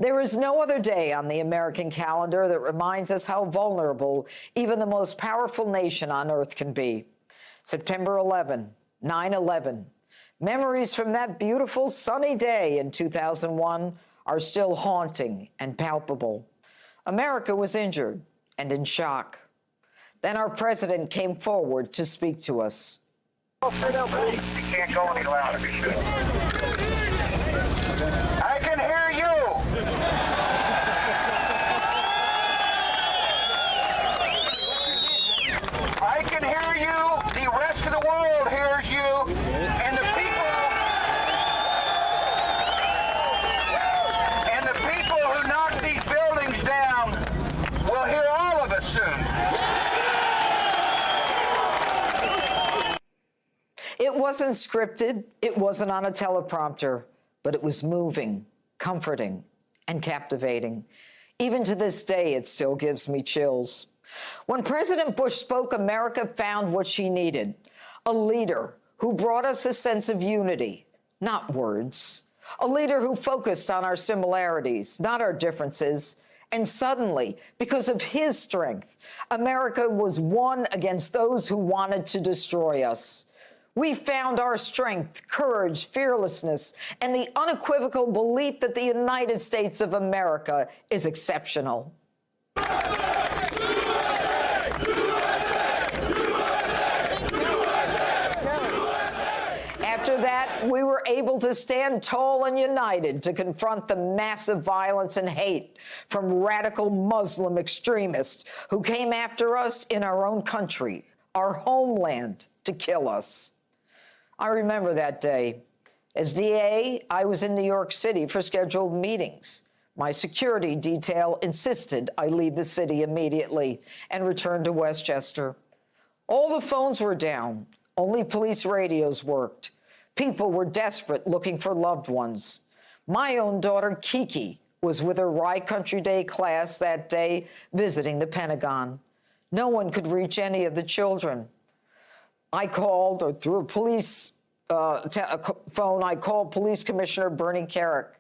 There is no other day on the American calendar that reminds us how vulnerable even the most powerful nation on earth can be. September 11, 9/11. Memories from that beautiful sunny day in 2001 are still haunting and palpable. America was injured and in shock. Then our president came forward to speak to us. You can't go any louder. I can hear you. I can hear you. The rest of the world hears you. And the people who knock these buildings down will hear all of us soon. It wasn't scripted, it wasn't on a teleprompter, but it was moving, comforting, and captivating. Even to this day, it still gives me chills. When President Bush spoke, America found what she needed: a leader who brought us a sense of unity, not words. A leader who focused on our similarities, not our differences. And suddenly, because of his strength, America was one against those who wanted to destroy us. We found our strength, courage, fearlessness, and the unequivocal belief that the United States of America is exceptional. After that, we were able to stand tall and united to confront the massive violence and hate from radical Muslim extremists who came after us in our own country, our homeland, to kill us. I remember that day. As DA, I was in New York City for scheduled meetings. My security detail insisted I leave the city immediately and return to Westchester. All the phones were down. Only police radios worked. People were desperate, looking for loved ones. My own daughter, Kiki, was with her Rye Country Day class that day, visiting the Pentagon. No one could reach any of the children. I called, or through a police phone, I called Police Commissioner Bernie Carrick.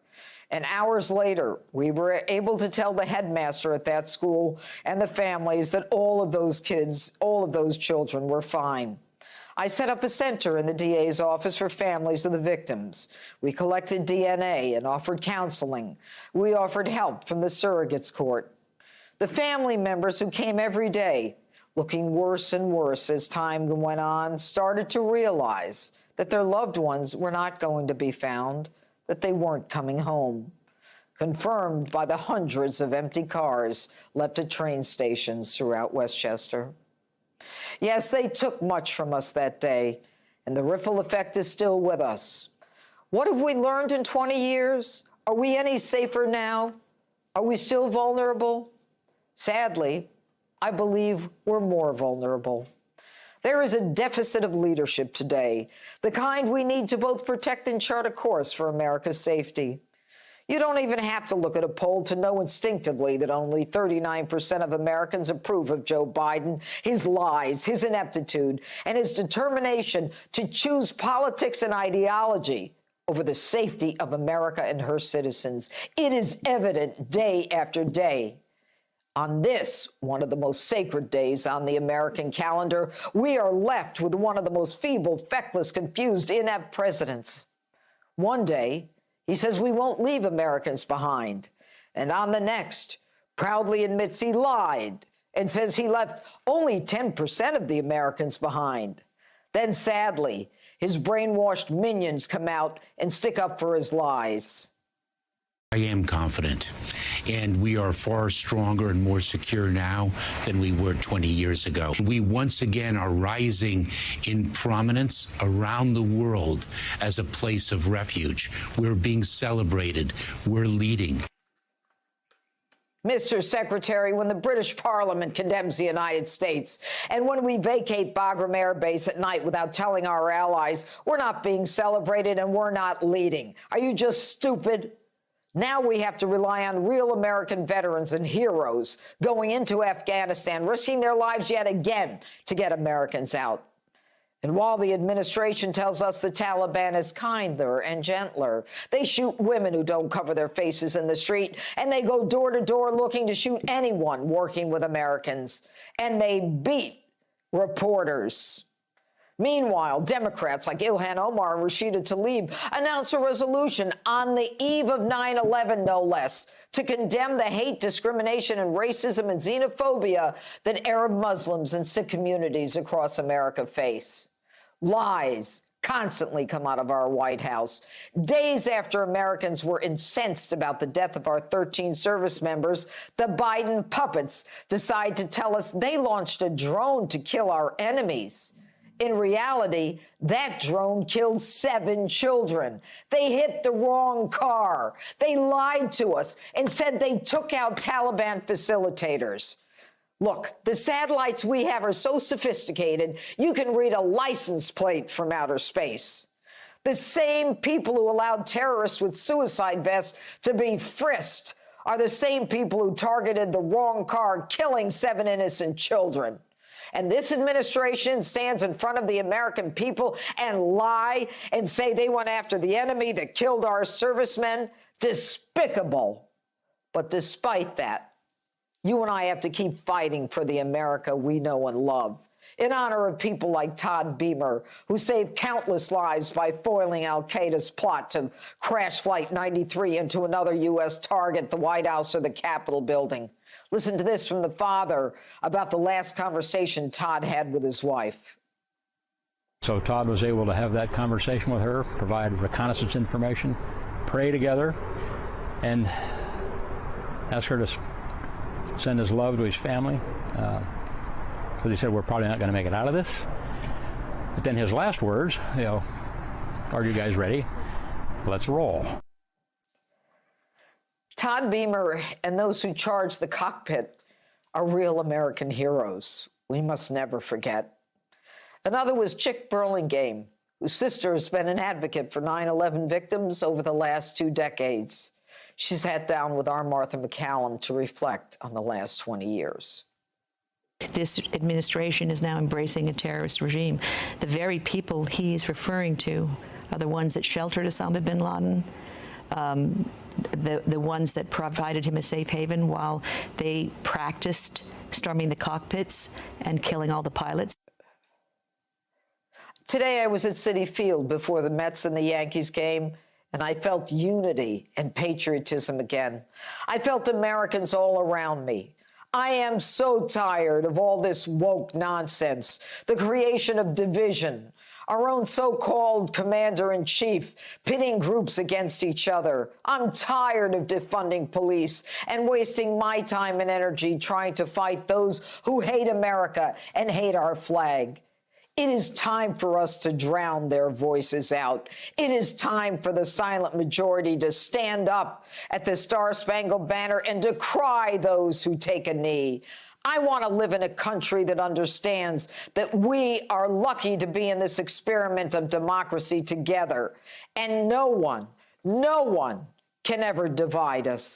And hours later, we were able to tell the headmaster at that school and the families that all of those kids, all of those children were fine. I set up a center in the DA's office for families of the victims. We collected DNA and offered counseling. We offered help from the surrogates court. The family members who came every day, looking worse and worse as time went on, started to realize that their loved ones were not going to be found, that they weren't coming home, confirmed by the hundreds of empty cars left at train stations throughout Westchester. Yes, they took much from us that day, and the ripple effect is still with us. What have we learned in 20 years? Are we any safer now? Are we still vulnerable? Sadly, I believe we're more vulnerable. There is a deficit of leadership today, the kind we need to both protect and chart a course for America's safety. You don't even have to look at a poll to know instinctively that only 39% of Americans approve of Joe Biden, his lies, his ineptitude, and his determination to choose politics and ideology over the safety of America and her citizens. It is evident day after day. On this, one of the most sacred days on the American calendar, we are left with one of the most feeble, feckless, confused, inept presidents. One day, he says we won't leave Americans behind. And on the next, proudly admits he lied and says he left only 10% of the Americans behind. Then, sadly, his brainwashed minions come out and stick up for his lies. I am confident, and we are far stronger and more secure now than we were 20 years ago. We once again are rising in prominence around the world as a place of refuge. We're being celebrated. We're leading. Mr. Secretary, when the British Parliament condemns the United States, and when we vacate Bagram Air Base at night without telling our allies, we're not being celebrated and we're not leading. Are you just stupid? Now we have to rely on real American veterans and heroes going into Afghanistan, risking their lives yet again to get Americans out. And while the administration tells us the Taliban is kinder and gentler, they shoot women who don't cover their faces in the street, and they go door to door looking to shoot anyone working with Americans, and they beat reporters. Meanwhile, Democrats like Ilhan Omar and Rashida Tlaib announced a resolution on the eve of 9/11, no less, to condemn the hate, discrimination, and racism and xenophobia that Arab Muslims and Sikh communities across America face. Lies constantly come out of our White House. Days after Americans were incensed about the death of our 13 service members, the Biden puppets decide to tell us they launched a drone to kill our enemies. In reality, that drone killed 7 children. They hit the wrong car. They lied to us and said they took out Taliban facilitators. Look, the satellites we have are so sophisticated, you can read a license plate from outer space. The same people who allowed terrorists with suicide vests to be frisked are the same people who targeted the wrong car, killing 7 innocent children. And this administration stands in front of the American people and lie and say they went after the enemy that killed our servicemen. Despicable. But despite that, you and I have to keep fighting for the America we know and love, in honor of people like Todd Beamer, who saved countless lives by foiling al-Qaeda's plot to crash Flight 93 into another U.S. target, the White House or the Capitol building. Listen to this from the father about the last conversation Todd had with his wife. So Todd was able to have that conversation with her, provide reconnaissance information, pray together, and ask her to send his love to his family, because he said, we're probably not going to make it out of this. But then his last words, are you guys ready? Let's roll. Todd Beamer and those who charge the cockpit are real American heroes. We must never forget. Another was Chick Burlingame, whose sister has been an advocate for 9/11 victims over the last 2 decades. She sat down with our Martha McCallum to reflect on the last 20 years. This administration is now embracing a terrorist regime. The very people he's referring to are the ones that sheltered Osama bin Laden, the ones that provided him a safe haven while they practiced storming the cockpits and killing all the pilots. Today I was at Citi Field before the Mets and the Yankees game, and I felt unity and patriotism again. I felt Americans all around me. I am so tired of all this woke nonsense, the creation of division, our own so-called commander-in-chief pitting groups against each other. I'm tired of defunding police and wasting my time and energy trying to fight those who hate America and hate our flag. It is time for us to drown their voices out. It is time for the silent majority to stand up at the Star-Spangled Banner and decry those who take a knee. I want to live in a country that understands that we are lucky to be in this experiment of democracy together, and no one can ever divide us.